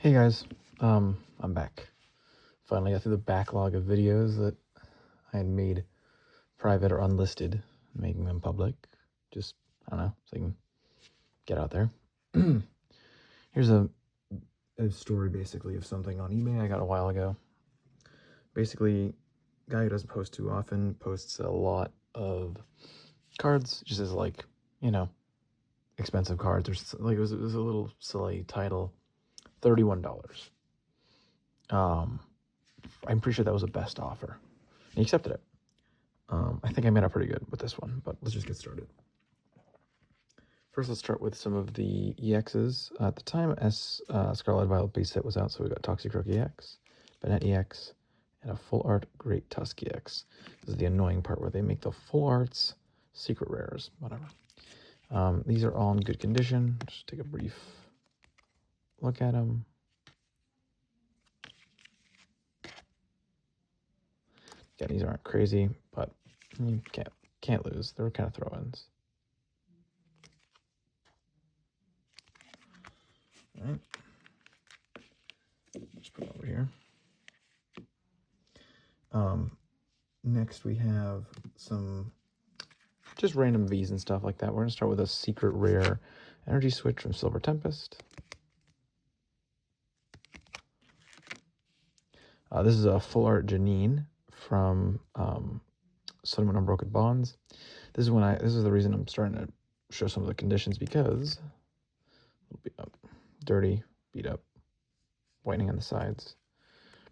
Hey guys, I'm back. Finally got through the backlog of videos that I had made private or unlisted, making them public. Just, I don't know, so you can get out there. Here's a story basically of something on eBay I got a while ago. Basically, guy who doesn't post too often posts a lot of cards, just as like, expensive cards. Or like it was a little silly title, $31. I'm pretty sure that was a best offer. And he accepted it. I think I made out pretty good with this one, but let's just get started. First, let's start with some of the EXs. At the time, Scarlet Violet base set was out, so we got Toxicroak EX, Banette EX, and a full art Great Tusk EX. This is the annoying part where they make the full arts secret rares, whatever. These are all in good condition. Just take a brief look at them. Again, these aren't crazy, but you can't lose. They're kind of throw-ins. All right. Just put it over here. Next we have some just random V's and stuff like that. We're gonna start with a secret rare energy switch from Silver Tempest. This is a full art Janine from Settlement on Broken Bonds. This is the reason I'm starting to show some of the conditions, because it'll be up, dirty, beat up, whitening on the sides,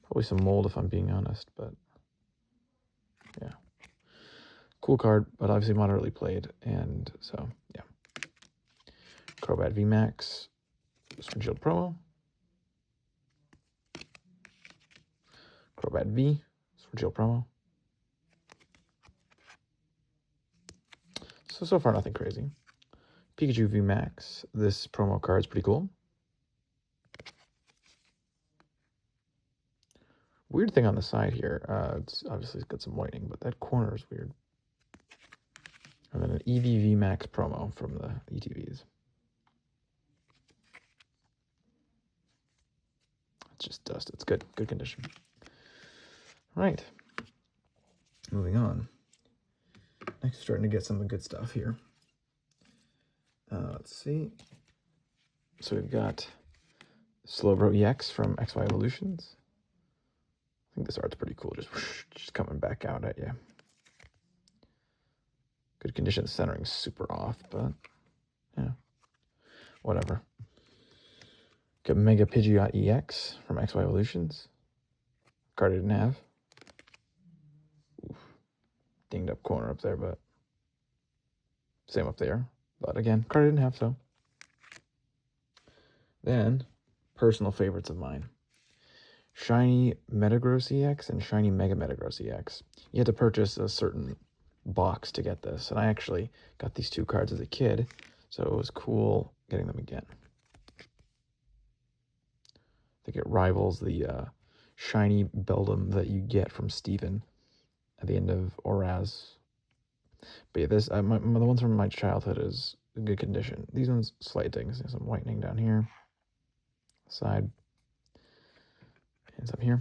probably some mold if I'm being honest, but yeah, cool card, but obviously moderately played, and so yeah. Crobat VMAX, Swing Shield promo. Crobat V, Swing Shield promo. So far nothing crazy. Pikachu VMAX, this promo card's pretty cool. Weird thing on the side here, it's obviously got some whitening, but that corner is weird. And then an EV VMAX promo from the ETVs. It's just dust. It's good condition. Right. Moving on. Next, starting to get some of the good stuff here. Let's see. So we've got Slowbro EX from XY Evolutions. I think this art's pretty cool. Just coming back out at you. Good condition. Centering's super off, but yeah, whatever. Got Mega Pidgeot EX from XY Evolutions. Card I didn't have. Oof. Dinged up corner up there, but same up there. But again, card I didn't have, so. Then, personal favorites of mine. Shiny Metagross EX and Shiny Mega Metagross EX. You had to purchase a certain box to get this, and I actually got these two cards as a kid, so it was cool getting them again. I think it rivals the Shiny Beldum that you get from Steven at the end of Oraz. But yeah, this the ones from my childhood is in good condition. These ones, slight things. There's some whitening down here, side, and some here.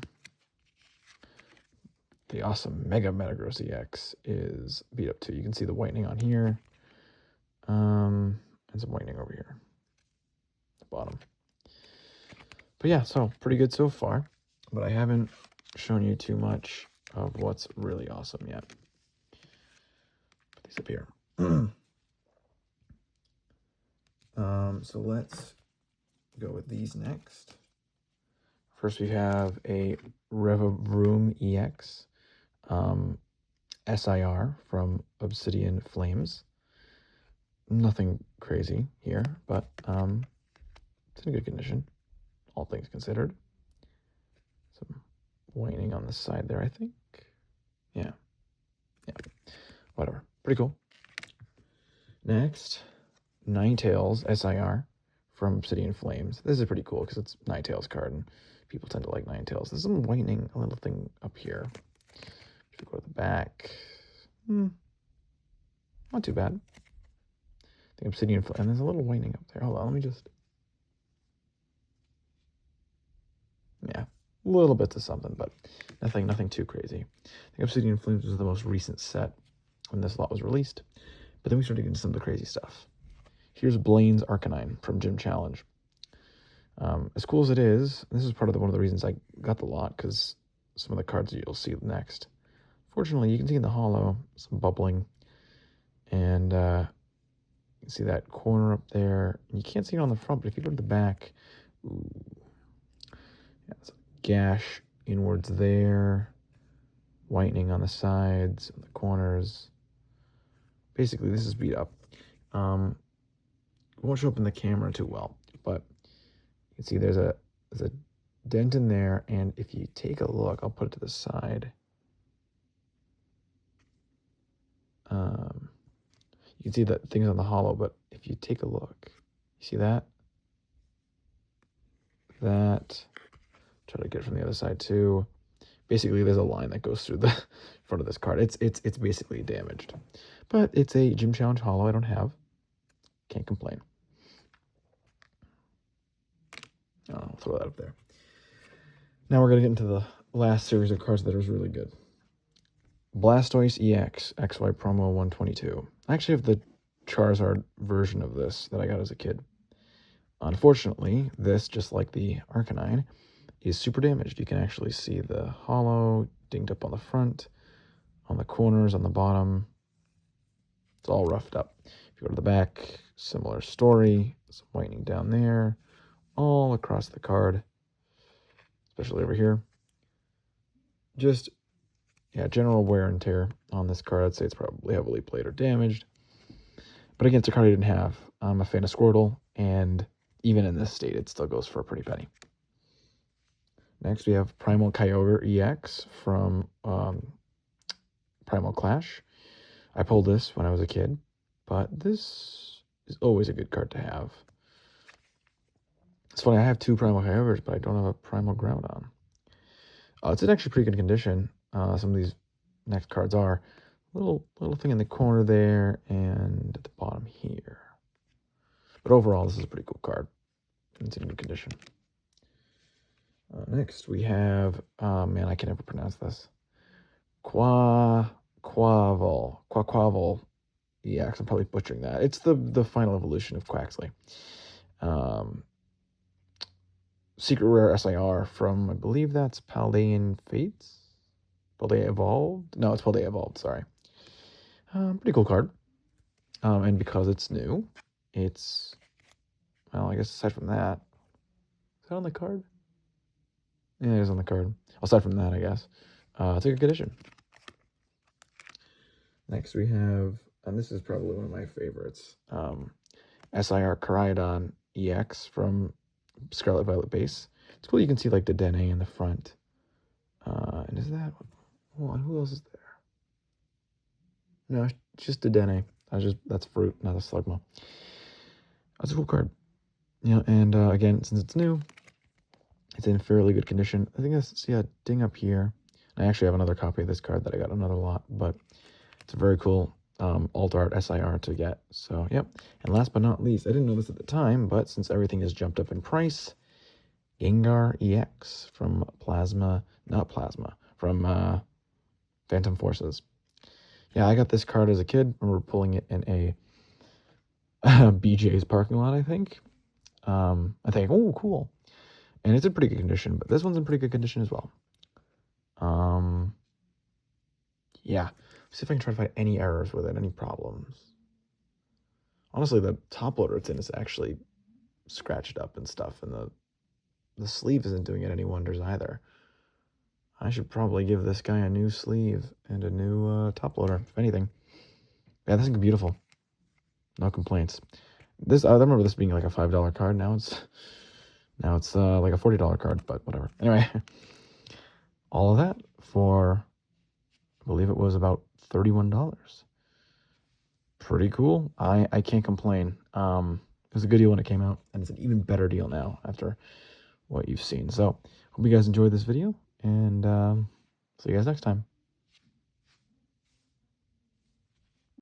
The awesome Mega Metagross EX is beat up too. You can see the whitening on here, and some whitening over here, at the bottom. But yeah, so pretty good so far. But I haven't shown you too much of what's really awesome yet. Put these up here. So let's go with these next. First, we have a Revavroom EX, SIR from Obsidian Flames. Nothing crazy here, but it's in good condition, all things considered. Some whitening on the side there, I think. Yeah, whatever. Pretty cool. Next, Ninetales SIR from Obsidian Flames. This is pretty cool because it's Ninetales card, and people tend to like Ninetales. There's some whitening, a little thing up here. If you go to the back, not too bad. The Obsidian Flame, and there's a little whitening up there. Hold on, let me just. little bits of something, but nothing too crazy. I think Obsidian Flames was the most recent set when this lot was released, but then we started getting some of the crazy stuff. Here's Blaine's Arcanine from Gym Challenge. As cool as it is, this is part of one of the reasons I got the lot, because some of the cards you'll see next. Fortunately, you can see in the holo some bubbling, and you can see that corner up there. You can't see it on the front, but if you go to the back, ooh, yeah, it's a gash inwards there, whitening on the sides, and the corners. Basically, this is beat up. It won't show up in the camera too well, but you can see there's a dent in there, and if you take a look, I'll put it to the side. You can see that things on the holo, but if you take a look, you see that? Try to get it from the other side too. Basically, there's a line that goes through the front of this card. It's basically damaged, but it's a Gym Challenge holo I don't have. Can't complain. I'll throw that up there. Now we're gonna get into the last series of cards that is really good. Blastoise EX XY Promo 122. I actually have the Charizard version of this that I got as a kid. Unfortunately, this, just like the Arcanine, is super damaged. You can actually see the holo dinged up on the front, on the corners, on the bottom. It's all roughed up. If you go to the back, similar story. Some whitening down there, all across the card, especially over here. Just, yeah, general wear and tear on this card. I'd say it's probably heavily played or damaged. But again, it's a card I didn't have. I'm a fan of Squirtle, and even in this state, it still goes for a pretty penny. Next, we have Primal Kyogre EX from Primal Clash. I pulled this when I was a kid, but this is always a good card to have. It's funny, I have two Primal Kyogres, but I don't have a Primal Groudon. It's in actually pretty good condition. Some of these next cards are. Little thing in the corner there and at the bottom here. But overall, this is a pretty cool card. It's in good condition. Next, we have, man, I can never pronounce this. Quaquaval EX. I'm probably butchering that. It's the final evolution of Quaxley. Secret Rare SIR from, I believe that's Paldean Fates? Paldea Evolved? No, it's Paldea Evolved, sorry. Pretty cool card. And because it's new, it's, well, I guess aside from that, is that on the card? Yeah, it is on the card. Aside from that, I guess. It's a good condition. Next we have, and this is probably one of my favorites, SIR Koraidon EX from Scarlet Violet base. It's cool you can see like the Dene in the front. And is that, hold on, who else is there? No, it's just a Dene. That's fruit, not a Slugma. That's a cool card. Yeah, and again, since it's new, it's in fairly good condition. I think I see a ding up here. I actually have another copy of this card that I got another lot, but it's a very cool alt art SIR to get. So, yep. And last but not least, I didn't know this at the time, but since everything has jumped up in price, Gengar EX from from Phantom Forces. Yeah, I got this card as a kid. I remember pulling it in a BJ's parking lot, I think. I think, oh, cool. And it's in pretty good condition, but this one's in pretty good condition as well. Yeah. See if I can try to find any errors with it, any problems. Honestly, the top loader it's in is actually scratched up and stuff, and the sleeve isn't doing it any wonders either. I should probably give this guy a new sleeve and a new top loader, if anything. Yeah, this is beautiful. No complaints. This I remember this being like a $5 card. Now it's like a $40 card, but whatever. Anyway, all of that for, I believe it was about $31. Pretty cool. I can't complain. It was a good deal when it came out, and it's an even better deal now after what you've seen. So, hope you guys enjoyed this video, and see you guys next time.